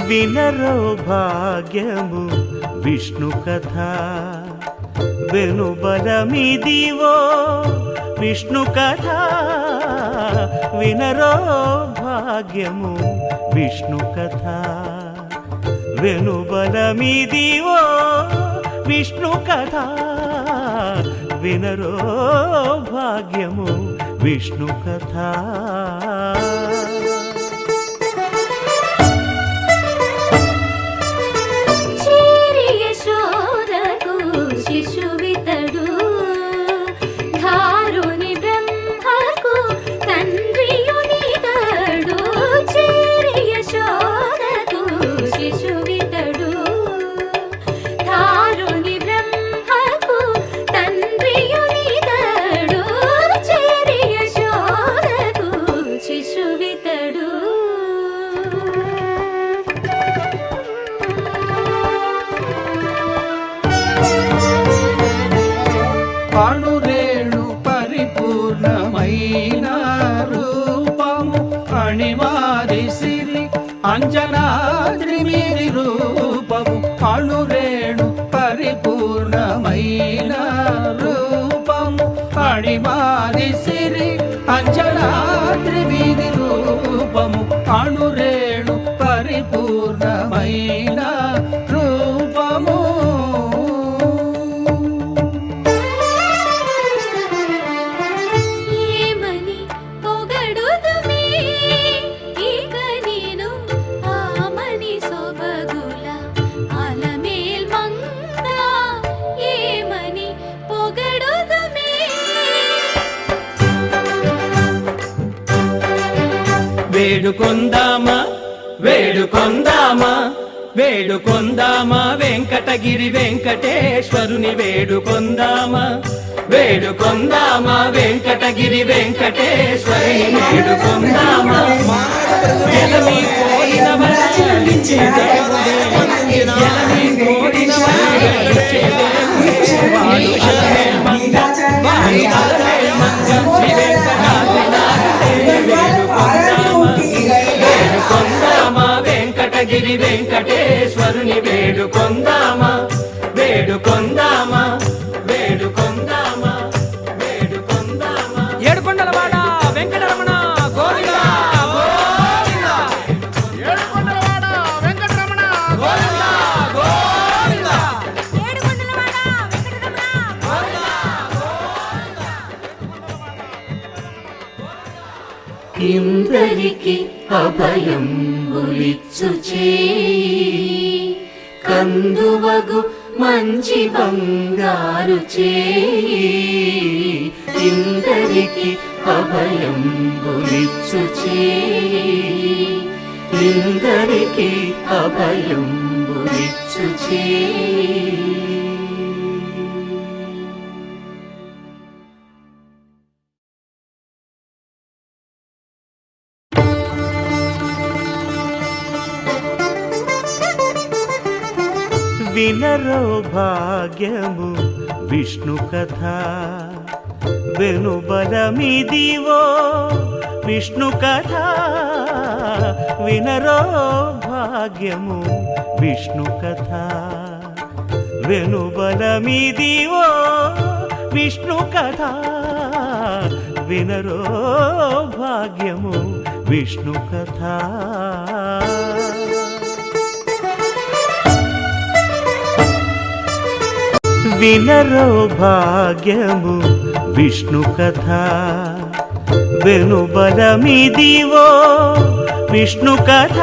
వినరో భాగ్యము విష్ణు కథ వెనుబలమిదివో విష్ణు కథ వినరో భాగ్యము విష్ణు కథ వెనుబలమిదివో విష్ణు కథ వినరో భాగ్యము విష్ణు కథ అణురేణు పరిపూర్ణమైన రూపము అణిమాది సిరి అంజనాద్రి మీది రూపము అణురేణు పరిపూర్ణమైన రూపము అణిమాది సిరి అంజనాద్రి మీది రూపము అణురేణు పరిపూర్ణమైన రూపము వేడుకొందామా వేడుకొందామా వేడుకొందామా వెంకటగిరి వెంకటేశ్వరుని వేడుకొందామా వేడుకొందామా వెంకటగిరి వెంకటేశ్వరుని వేడుకొందామా ఎలమి కోరిన వరాలిచ్చే దేవుడే ఎలమి కోరిన వరాలిచ్చే దేవుడే వాడు అలమేల్ మంగ వాడు అలమేల్ మంగ శ్రీ వెంకటాద్రినాథుడే వేడుకొందామా వెంకటగిరి వెంకటేశ్వరుని వేడుకొందామా వేడుకొందామా వేడుకొందామా వేడుకొందామా ఏడుకొండలవాడ వెంకటరమణ గోవిందా గోవిందా ఏడుకొండలవాడ వెంకటరమణ గోవిందా గోవిందా ఏడుకొండలవాడ వెంకటరమణ గోవిందా గోవిందా ఇందరికి అభయంబులిచ్చు చేయి కందువగు మంచి బంగారు చేయి ఇందరికి అభయంబులిచ్చు చేయి ఇందరికి అభయంబులిచ్చు చేయి వినరో భాగ్యము విష్ణు కథ వెనుబలమిదివో విష్ణు కథ వినరో భాగ్యము విష్ణు కథ వెనుబలమిదివో విష్ణు కథ వినరో భాగ్యము విష్ణు కథ వినరో భాగ్యము విష్ణు కథ వెనుబలమిదివో విష్ణు కథ